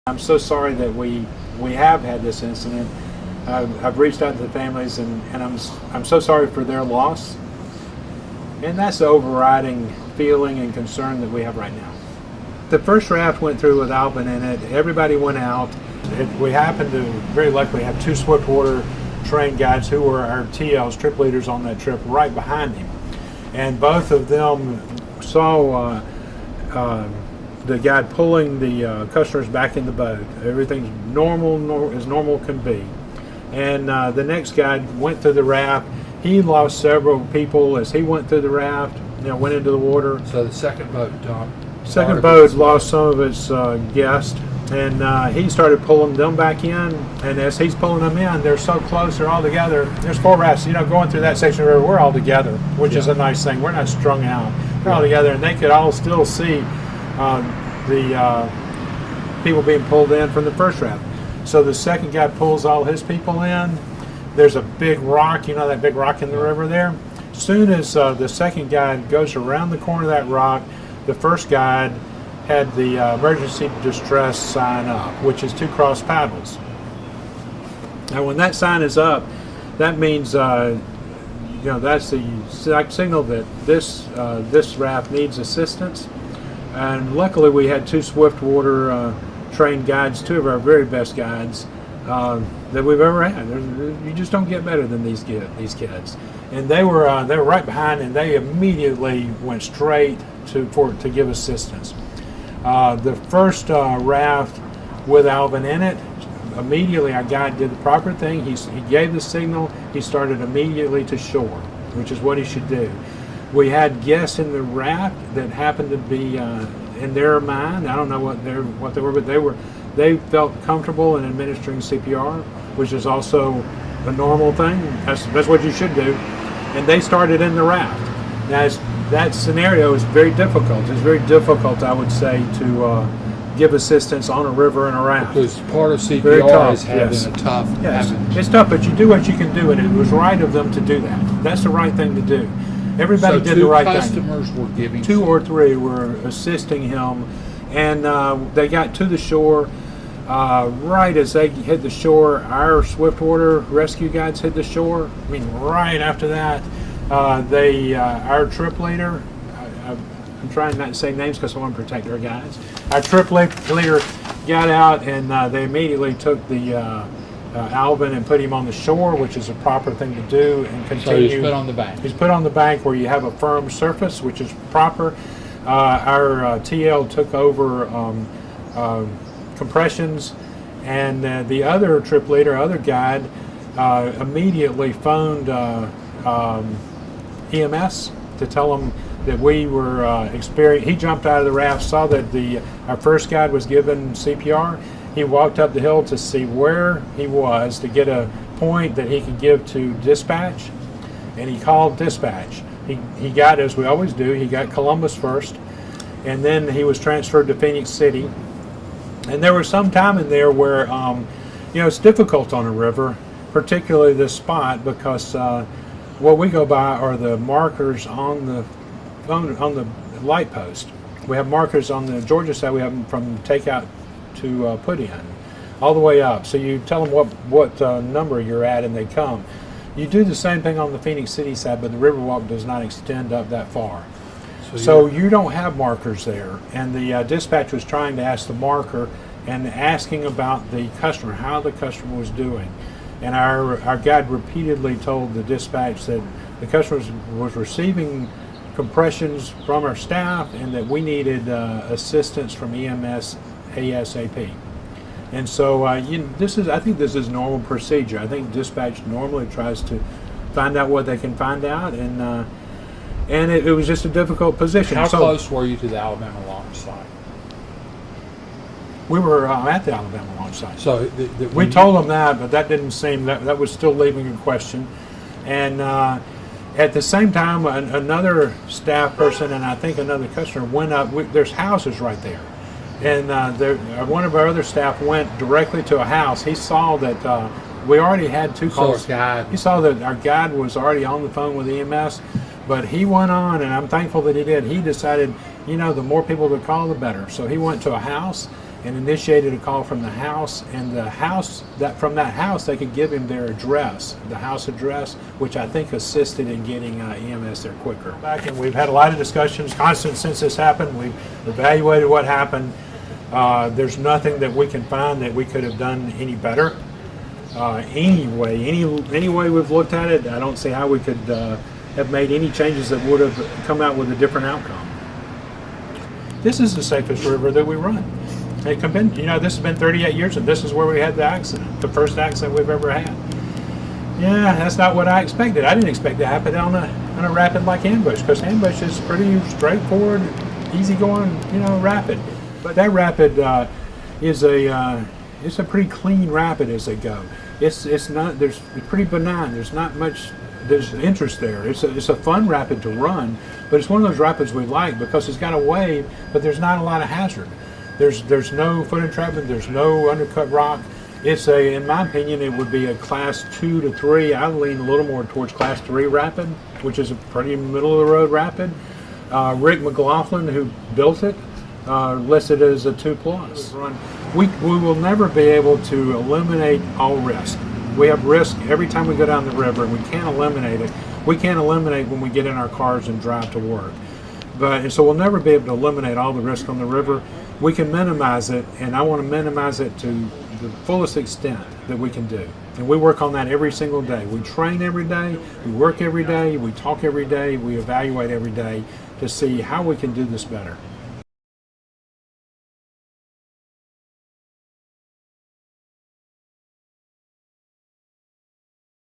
I'm so sorry that we have had this incident. I've reached out to the families, and I'm so sorry for their loss. And that's the overriding feeling and concern that we have right now. The first raft went through with Alvin in it. Everybody went out. We happened to very luckily have two Swiftwater trained guides who were our TLs, trip leaders on that trip, right behind him. And both of them saw the guide pulling the customers back in the boat. Everything's normal as normal can be. And the next guide went through the raft. He lost several people as he went through the raft, went into the water. So the second boat, Tom? Second boat lost some of its guests, and he started pulling them back in. And as he's pulling them in, they're so close, they're all together. There's four rafts, going through that section of the river, we're all together, which is a nice thing. We're not strung out. We're all together, and they could all still see the people being pulled in from the first raft. So the second guy pulls all his people in. There's a big rock, that big rock in the river there. As soon as the second guide goes around the corner of that rock, the first guide had the emergency distress sign up, which is 2 cross paddles. Now when that sign is up, that means that's the signal that this raft needs assistance. And luckily we had 2 Swiftwater trained guides, 2 of our very best guides that we've ever had. You just don't get better than these kids. And they were right behind, and they immediately went straight to give assistance. The first raft with Alvin in it, immediately our guide did the proper thing. He gave the signal. He started immediately to shore, which is what he should do. We had guests in the raft that happened to be in their mind. I don't know what they were, but they felt comfortable in administering CPR, which is also a normal thing. That's what you should do. And they started in the raft. Now that scenario is very difficult. It's very difficult, I would say, to give assistance on a river in a raft. Because part of CPR is having a tough. Yes, it's tough, but you do what you can do, and it was right of them to do that. That's the right thing to do. Everybody did the right thing. So 2 customers were giving. 2 or 3 were assisting him, and they got to the shore. Right as they hit the shore, our Swiftwater rescue guides hit the shore. Right after that, our trip leader, I'm trying not to say names because I want to protect our guys. Our trip leader got out, and they immediately took the Alvin and put him on the shore, which is a proper thing to do, and continue. So he's put on the bank. He's put on the bank where you have a firm surface, which is proper. Our TL took over compressions, and the other trip leader, other guide, immediately phoned EMS to tell them that we were experiencing. He jumped out of the raft, saw that our first guide was given CPR. He walked up the hill to see where he was to get a point that he could give to dispatch, and he called dispatch. He got, as we always do, he got Columbus first, and then he was transferred to Phoenix City. And there was some time in there where, it's difficult on a river, particularly this spot, because what we go by are the markers on the light post. We have markers on the Georgia side. We have them from takeout to put in, all the way up. So you tell them what number you're at, and they come. You do the same thing on the Phoenix City side, but the Riverwalk does not extend up that far. So you don't have markers there. And the dispatch was trying to ask the marker and asking about the customer, how the customer was doing. And our guide repeatedly told the dispatch that the customer was receiving compressions from our staff, and that we needed assistance from EMS ASAP. And so I think this is normal procedure. I think dispatch normally tries to find out what they can find out, and it was just a difficult position. How close were you to the Alabama launch site? We were at the Alabama launch site. So we told them that, but that didn't seem, that was still leaving a question. And at the same time, another staff person and I think another customer went up. There's houses right there. And one of our other staff went directly to a house. He saw that we already had 2 calls. He saw that our guide was already on the phone with EMS, but he went on, and I'm thankful that he did. He decided, the more people to call, the better. So he went to a house, and initiated a call from the house, and from that house they could give him their address, the house address, which I think assisted in getting EMS there quicker. Back, and we've had a lot of discussions constant since this happened. We've evaluated what happened. There's nothing that we can find that we could have done any better. Any way we've looked at it, I don't see how we could have made any changes that would have come out with a different outcome. This is the safest river that we run. This has been 38 years, and this is where we had the accident, the first accident we've ever had. Yeah, that's not what I expected. I didn't expect it to happen on a rapid like Ambush, because Ambush is pretty straightforward, easygoing, rapid. But that rapid is it's a pretty clean rapid as they go. It's pretty benign. There's interest there. It's a fun rapid to run, but it's one of those rapids we like because it's got a wave, but there's not a lot of hazard. There's no foot entrapment. There's no undercut rock. In my opinion, it would be a class 2 to 3. I lean a little more towards class 3 rapid, which is a pretty middle of the road rapid. Rick McLaughlin, who built it, listed it as a 2+. We will never be able to eliminate all risk. We have risk every time we go down the river, and we can't eliminate it. We can't eliminate when we get in our cars and drive to work. And so we'll never be able to eliminate all the risk on the river. We can minimize it, and I want to minimize it to the fullest extent that we can do. And we work on that every single day. We train every day, we work every day, we talk every day, we evaluate every day to see how we can do this better.